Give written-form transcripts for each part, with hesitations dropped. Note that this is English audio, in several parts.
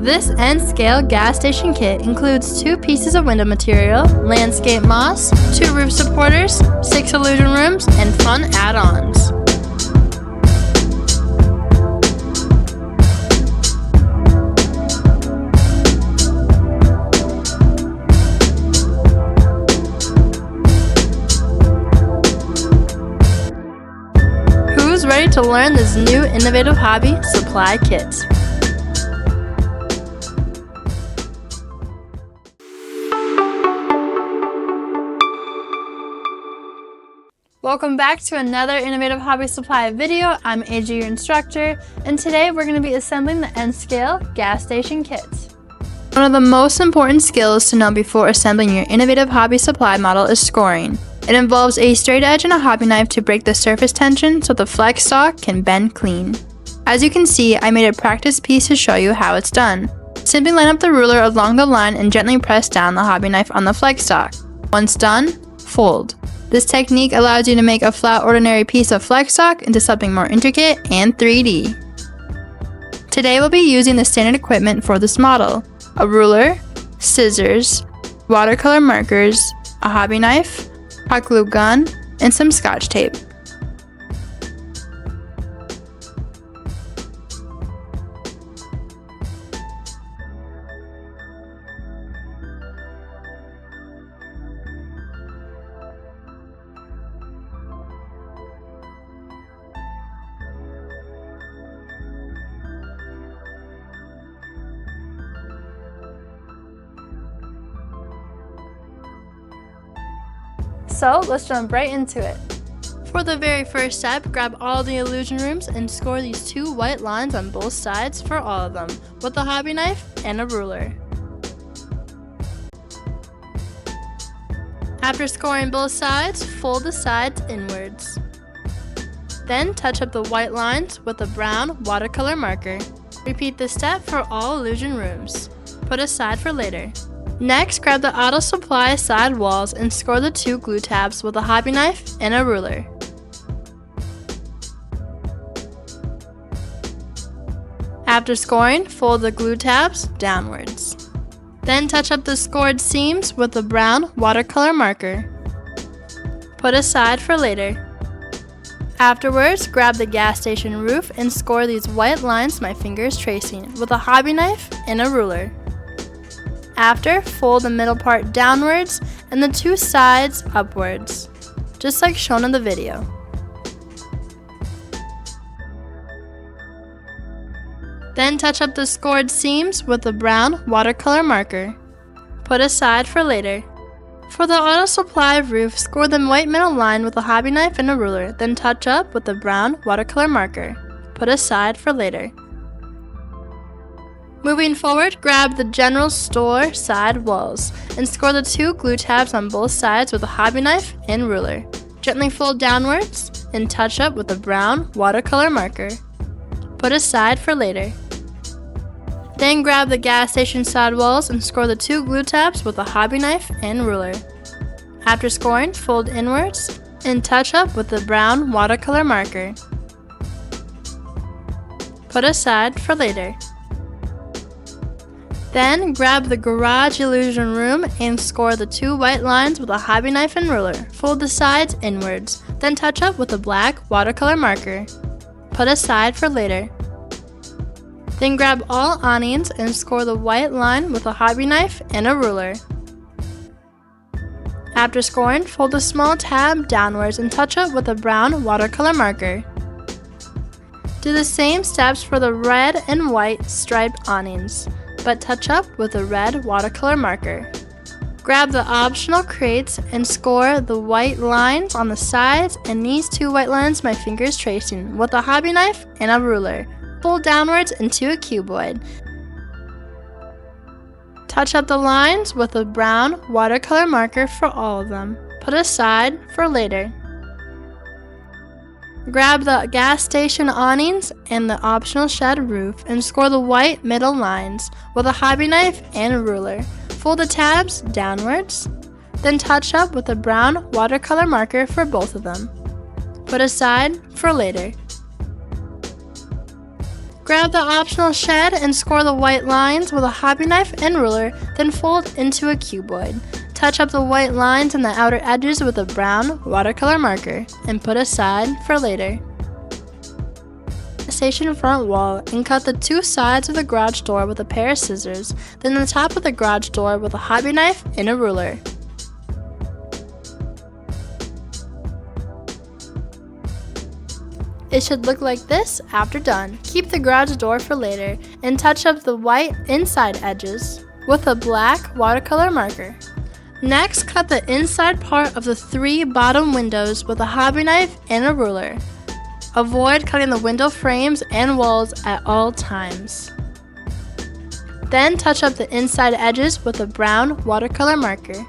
This N-scale gas station kit includes 2 pieces of window material, landscape moss, 2 roof supporters, 6 illusion rooms, and fun add-ons. Who's ready to learn this new innovative hobby supply kit? Welcome back to another Innovative Hobby Supply video. I'm AJ, your instructor, and today we're going to be assembling the N-scale gas station kit. One of the most important skills to know before assembling your innovative hobby supply model is scoring. It involves a straight edge and a hobby knife to break the surface tension so the flex stock can bend clean. As you can see, I made a practice piece to show you how it's done. Simply line up the ruler along the line and gently press down the hobby knife on the flex stock. Once done, fold. This technique allows you to make a flat ordinary piece of flex stock into something more intricate and 3D. Today we'll be using the standard equipment for this model: a ruler, scissors, watercolor markers, a hobby knife, hot glue gun, and some scotch tape. So let's jump right into it. For the very first step, grab all the illusion rooms and score these 2 white lines on both sides for all of them with a hobby knife and a ruler. After scoring both sides, fold the sides inwards. Then touch up the white lines with a brown watercolor marker. Repeat this step for all illusion rooms. Put aside for later. Next, grab the auto supply side walls and score the 2 glue tabs with a hobby knife and a ruler. After scoring, fold the glue tabs downwards. Then touch up the scored seams with a brown watercolor marker. Put aside for later. Afterwards, grab the gas station roof and score these white lines my finger is tracing with a hobby knife and a ruler. After, fold the middle part downwards and the 2 sides upwards, just like shown in the video. Then touch up the scored seams with a brown watercolor marker. Put aside for later. For the auto supply roof, score the white middle line with a hobby knife and a ruler, then touch up with a brown watercolor marker. Put aside for later. Moving forward, grab the general store side walls and score the 2 glue tabs on both sides with a hobby knife and ruler. Gently fold downwards and touch up with a brown watercolor marker. Put aside for later. Then grab the gas station side walls and score the 2 glue tabs with a hobby knife and ruler. After scoring, fold inwards and touch up with a brown watercolor marker. Put aside for later. Then grab the garage illusion room and score the 2 white lines with a hobby knife and ruler. Fold the sides inwards, then touch up with a black watercolor marker. Put aside for later. Then grab all awnings and score the white line with a hobby knife and a ruler. After scoring, fold a small tab downwards and touch up with a brown watercolor marker. Do the same steps for the red and white striped awnings, but touch up with a red watercolor marker. Grab the optional crates and score the white lines on the sides and these 2 white lines my finger is tracing with a hobby knife and a ruler. Fold downwards into a cuboid. Touch up the lines with a brown watercolor marker for all of them. Put aside for later. Grab the gas station awnings and the optional shed roof and score the white middle lines with a hobby knife and a ruler. Fold the tabs downwards, then touch up with a brown watercolor marker for both of them. Put aside for later. Grab the optional shed and score the white lines with a hobby knife and ruler, then fold into a cuboid. Touch up the white lines and the outer edges with a brown watercolor marker and put aside for later. Station front wall and cut the two sides of the garage door with a pair of scissors, then the top of the garage door with a hobby knife and a ruler. It should look like this after done. Keep the garage door for later and touch up the white inside edges with a black watercolor marker. Next, cut the inside part of the 3 bottom windows with a hobby knife and a ruler. Avoid cutting the window frames and walls at all times. Then touch up the inside edges with a brown watercolor marker.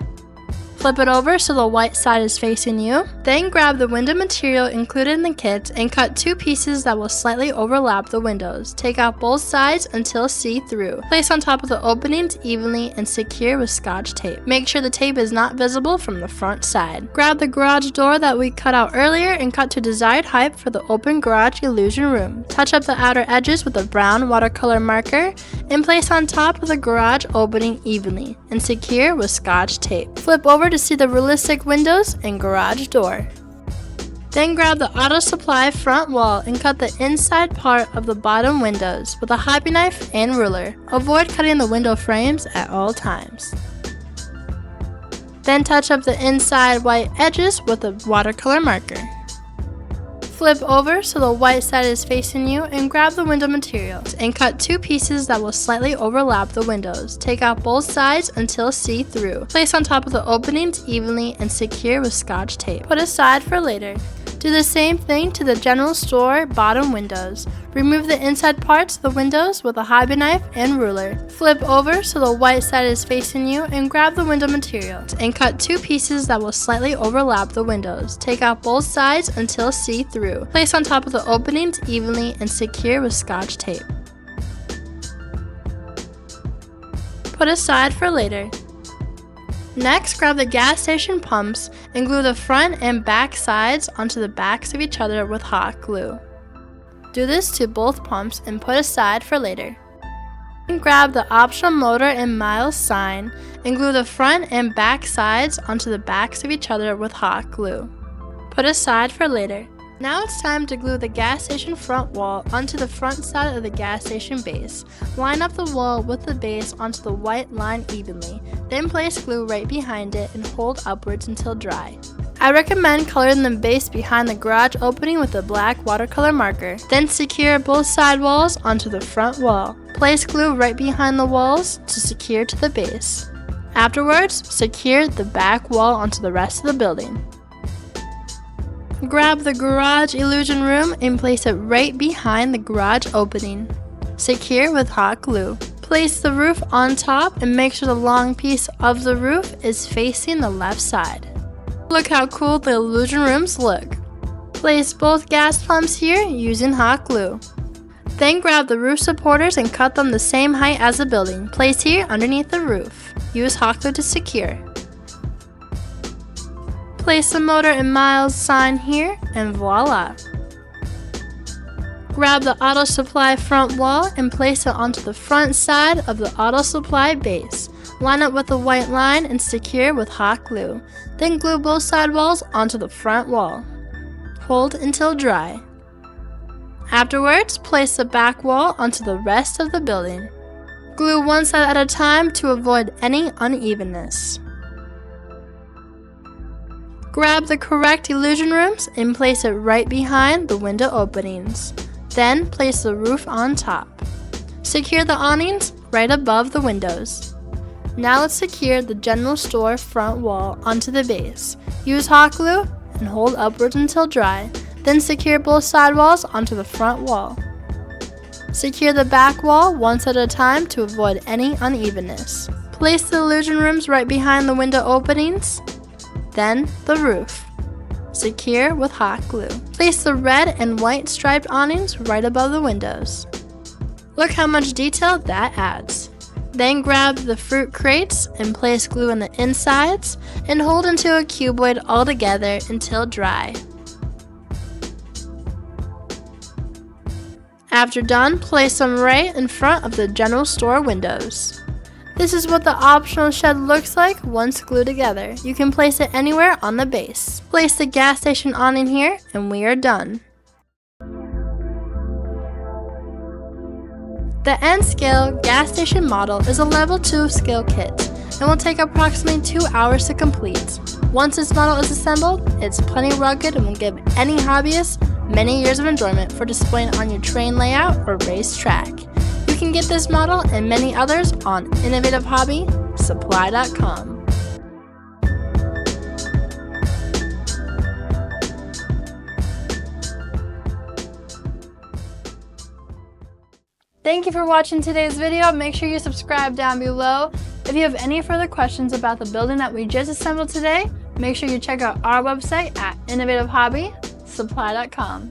Flip it over so the white side is facing you. Then grab the window material included in the kit and cut 2 pieces that will slightly overlap the windows. Take out both sides until see-through. Place on top of the openings evenly and secure with Scotch tape. Make sure the tape is not visible from the front side. Grab the garage door that we cut out earlier and cut to desired height for the open garage illusion room. Touch up the outer edges with a brown watercolor marker and place on top of the garage opening evenly and secure with Scotch tape. Flip over to see the realistic windows and garage door. Then grab the auto supply front wall and cut the inside part of the bottom windows with a hobby knife and ruler. Avoid cutting the window frames at all times. Then touch up the inside white edges with a watercolor marker. Flip over so the white side is facing you and grab the window materials and cut 2 pieces that will slightly overlap the windows. Take out both sides until see-through. Place on top of the openings evenly and secure with Scotch tape. Put aside for later. Do the same thing to the general store bottom windows. Remove the inside parts of the windows with a hobby knife and ruler. Flip over so the white side is facing you and grab the window materials and cut 2 pieces that will slightly overlap the windows. Take out both sides until see-through. Place on top of the openings evenly and secure with Scotch tape. Put aside for later. Next, grab the gas station pumps and glue the front and back sides onto the backs of each other with hot glue. Do this to both pumps and put aside for later. Then grab the optional motor and miles sign and glue the front and back sides onto the backs of each other with hot glue. Put aside for later. Now it's time to glue the gas station front wall onto the front side of the gas station base. Line up the wall with the base onto the white line evenly, then place glue right behind it and hold upwards until dry. I recommend coloring the base behind the garage opening with a black watercolor marker. Then secure both side walls onto the front wall. Place glue right behind the walls to secure to the base. Afterwards, secure the back wall onto the rest of the building. Grab the garage illusion room and place it right behind the garage opening. Secure with hot glue. Place the roof on top and make sure the long piece of the roof is facing the left side. Look how cool the illusion rooms look. Place both gas pumps here using hot glue. Then grab the roof supporters and cut them the same height as the building. Place here underneath the roof. Use hot glue to secure. Place the motor and miles sign here and voila! Grab the auto supply front wall and place it onto the front side of the auto supply base. Line up with the white line and secure with hot glue. Then glue both side walls onto the front wall. Hold until dry. Afterwards, place the back wall onto the rest of the building. Glue one side at a time to avoid any unevenness. Grab the correct illusion rooms and place it right behind the window openings. Then place the roof on top. Secure the awnings right above the windows. Now let's secure the general store front wall onto the base. Use hot glue and hold upwards until dry. Then secure both side walls onto the front wall. Secure the back wall once at a time to avoid any unevenness. Place the illusion rooms right behind the window openings. Then the roof. Secure with hot glue. Place the red and white striped awnings right above the windows. Look how much detail that adds. Then grab the fruit crates and place glue in the insides and hold into a cuboid all together until dry. After done, place them right in front of the general store windows. This is what the optional shed looks like once glued together. You can place it anywhere on the base. Place the gas station awning here and we are done. The N-Scale gas station model is a level 2 scale kit and will take approximately 2 hours to complete. Once this model is assembled, it's plenty rugged and will give any hobbyist many years of enjoyment for displaying on your train layout or race track. You can get this model and many others on innovativehobbysupply.com. Thank you for watching today's video. Make sure you subscribe down below. If you have any further questions about the building that we just assembled today, make sure you check out our website at innovativehobbysupply.com.